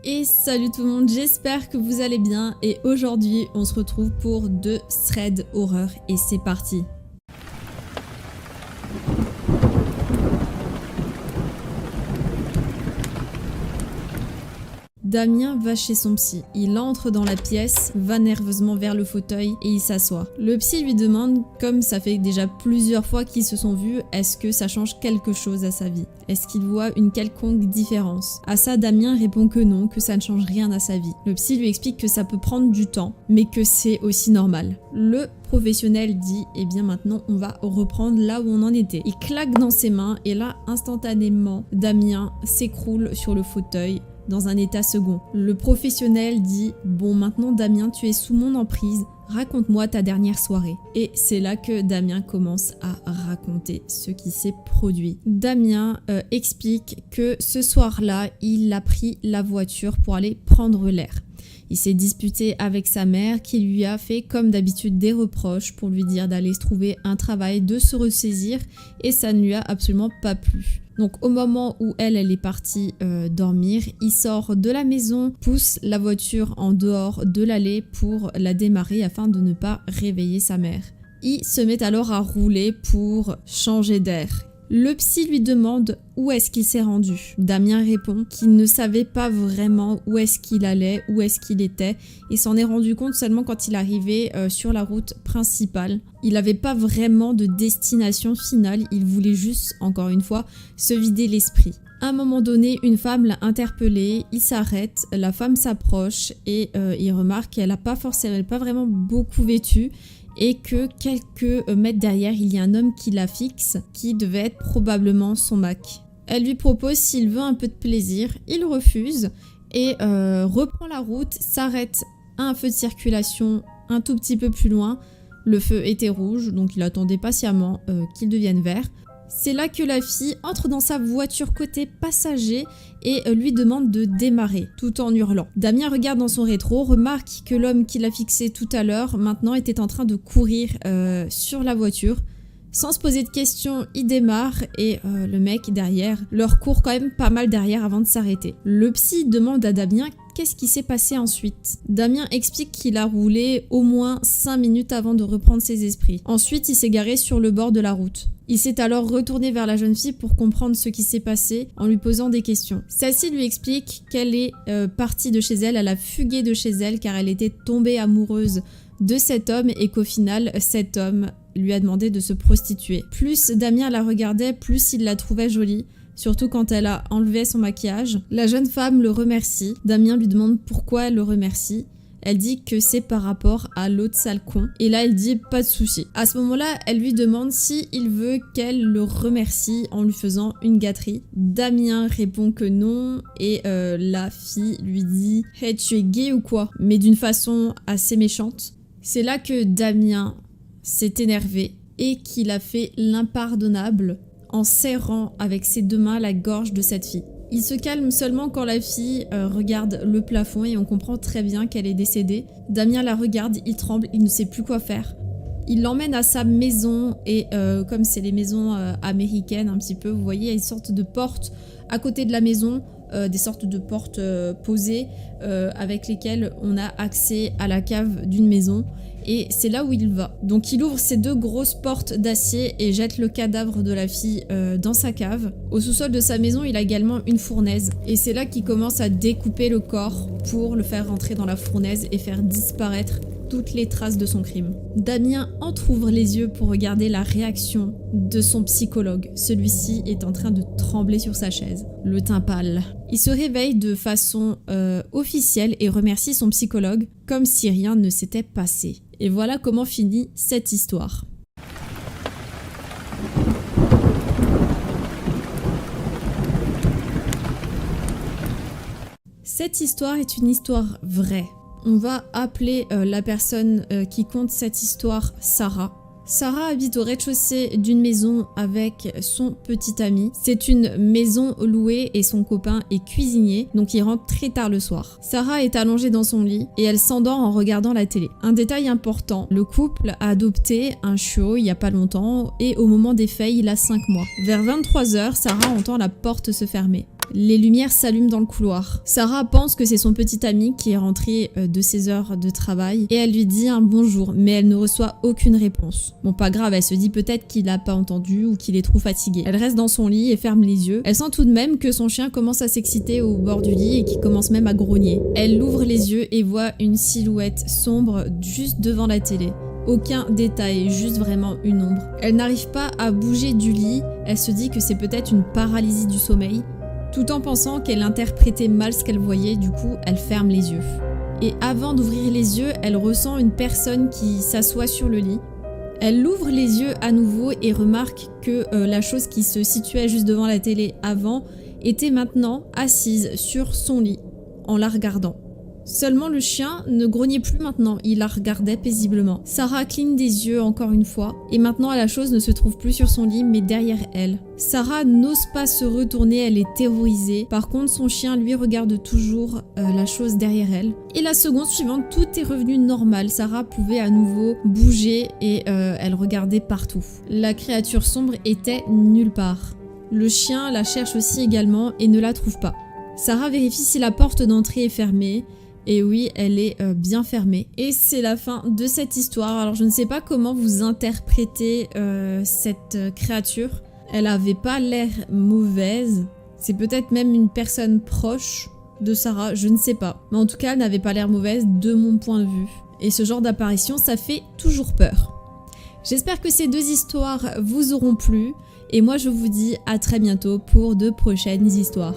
Et salut tout le monde, j'espère que vous allez bien et aujourd'hui on se retrouve pour 2 threads horreur et c'est parti. Damien va chez son psy. Il entre dans la pièce, va nerveusement vers le fauteuil et il s'assoit. Le psy lui demande, comme ça fait déjà plusieurs fois qu'ils se sont vus, est-ce que ça change quelque chose à sa vie? Est-ce qu'il voit une quelconque différence? À ça, Damien répond que non, que ça ne change rien à sa vie. Le psy lui explique que ça peut prendre du temps, mais que c'est aussi normal. Le professionnel dit, eh bien maintenant on va reprendre là où on en était. Il claque dans ses mains et là, instantanément, Damien s'écroule sur le fauteuil dans un état second. Le professionnel dit « Bon, maintenant Damien, tu es sous mon emprise, raconte-moi ta dernière soirée. » Et c'est là que Damien commence à raconter ce qui s'est produit. Damien explique que ce soir-là, il a pris la voiture pour aller prendre l'air. Il s'est disputé avec sa mère qui lui a fait comme d'habitude des reproches pour lui dire d'aller se trouver un travail, de se ressaisir et ça ne lui a absolument pas plu. Donc au moment où elle est partie dormir, il sort de la maison, pousse la voiture en dehors de l'allée pour la démarrer afin de ne pas réveiller sa mère. Il se met alors à rouler pour changer d'air. Le psy lui demande où est-ce qu'il s'est rendu. Damien répond qu'il ne savait pas vraiment où est-ce qu'il allait, où est-ce qu'il était et s'en est rendu compte seulement quand il arrivait sur la route principale. Il n'avait pas vraiment de destination finale, il voulait juste, encore une fois, se vider l'esprit. À un moment donné, une femme l'a interpellé, il s'arrête, la femme s'approche et il remarque qu'elle n'a pas vraiment beaucoup vêtu et que quelques mètres derrière, il y a un homme qui la fixe, qui devait être probablement son Mac. Elle lui propose s'il veut un peu de plaisir, il refuse et reprend la route, s'arrête à un feu de circulation un tout petit peu plus loin. Le feu était rouge, donc il attendait patiemment qu'il devienne vert. C'est là que la fille entre dans sa voiture côté passager et lui demande de démarrer, tout en hurlant. Damien regarde dans son rétro, remarque que l'homme qui l'a fixé tout à l'heure, maintenant était en train de courir sur la voiture. Sans se poser de questions, il démarre et le mec derrière leur court quand même pas mal derrière avant de s'arrêter. Le psy demande à Damien qu'est-ce qui s'est passé ensuite. Damien explique qu'il a roulé au moins 5 minutes avant de reprendre ses esprits. Ensuite, il s'est garé sur le bord de la route. Il s'est alors retourné vers la jeune fille pour comprendre ce qui s'est passé en lui posant des questions. Celle-ci lui explique qu'elle est partie de chez elle, elle a fugué de chez elle car elle était tombée amoureuse de cet homme et qu'au final, cet homme lui a demandé de se prostituer. Plus Damien la regardait, plus il la trouvait jolie. Surtout quand elle a enlevé son maquillage. La jeune femme le remercie. Damien lui demande pourquoi elle le remercie. Elle dit que c'est par rapport à l'autre sale con. Et là, elle dit pas de souci. À ce moment-là, elle lui demande si il veut qu'elle le remercie en lui faisant une gâterie. Damien répond que non. Et la fille lui dit « Hey, tu es gay ou quoi ?» Mais d'une façon assez méchante. C'est là que Damien s'est énervé et qu'il a fait l'impardonnable en serrant avec ses 2 mains la gorge de cette fille. Il se calme seulement quand la fille regarde le plafond et on comprend très bien qu'elle est décédée. Damien la regarde, il tremble, il ne sait plus quoi faire. Il l'emmène à sa maison et comme c'est les maisons américaines un petit peu, vous voyez, il y a une sorte de porte à côté de la maison, des sortes de portes posées avec lesquelles on a accès à la cave d'une maison. Et c'est là où il va. Donc il ouvre ces 2 grosses portes d'acier et jette le cadavre de la fille dans sa cave. Au sous-sol de sa maison, il a également une fournaise. Et c'est là qu'il commence à découper le corps pour le faire rentrer dans la fournaise et faire disparaître toutes les traces de son crime. Damien entrouvre les yeux pour regarder la réaction de son psychologue. Celui-ci est en train de trembler sur sa chaise, le teint pâle. Il se réveille de façon officielle et remercie son psychologue comme si rien ne s'était passé. Et voilà comment finit cette histoire. Cette histoire est une histoire vraie. On va appeler la personne qui conte cette histoire Sarah. Sarah habite au rez-de-chaussée d'une maison avec son petit ami. C'est une maison louée et son copain est cuisinier, donc il rentre très tard le soir. Sarah est allongée dans son lit et elle s'endort en regardant la télé. Un détail important, le couple a adopté un chiot il y a pas longtemps et au moment des faits, il a 5 mois. Vers 23 h, Sarah entend la porte se fermer. Les lumières s'allument dans le couloir. Sarah pense que c'est son petit ami qui est rentré de ses heures de travail et elle lui dit un bonjour, mais elle ne reçoit aucune réponse. Bon, pas grave, elle se dit peut-être qu'il n'a pas entendu ou qu'il est trop fatigué. Elle reste dans son lit et ferme les yeux. Elle sent tout de même que son chien commence à s'exciter au bord du lit et qu'il commence même à grogner. Elle ouvre les yeux et voit une silhouette sombre juste devant la télé. Aucun détail, juste vraiment une ombre. Elle n'arrive pas à bouger du lit, elle se dit que c'est peut-être une paralysie du sommeil, tout en pensant qu'elle interprétait mal ce qu'elle voyait, du coup elle ferme les yeux. Et avant d'ouvrir les yeux, elle ressent une personne qui s'assoit sur le lit. Elle ouvre les yeux à nouveau et remarque que la chose qui se situait juste devant la télé avant était maintenant assise sur son lit, en la regardant. Seulement le chien ne grognait plus maintenant, il la regardait paisiblement. Sarah cligne des yeux encore une fois, et maintenant la chose ne se trouve plus sur son lit mais derrière elle. Sarah n'ose pas se retourner, elle est terrorisée. Par contre son chien lui regarde toujours la chose derrière elle. Et la seconde suivante, tout est revenu normal. Sarah pouvait à nouveau bouger et elle regardait partout. La créature sombre était nulle part. Le chien la cherche aussi également et ne la trouve pas. Sarah vérifie si la porte d'entrée est fermée. Et oui, elle est bien fermée. Et c'est la fin de cette histoire. Alors je ne sais pas comment vous interprétez cette créature. Elle avait pas l'air mauvaise. C'est peut-être même une personne proche de Sarah, je ne sais pas. Mais en tout cas, elle n'avait pas l'air mauvaise de mon point de vue. Et ce genre d'apparition, ça fait toujours peur. J'espère que ces 2 histoires vous auront plu. Et moi, je vous dis à très bientôt pour de prochaines histoires.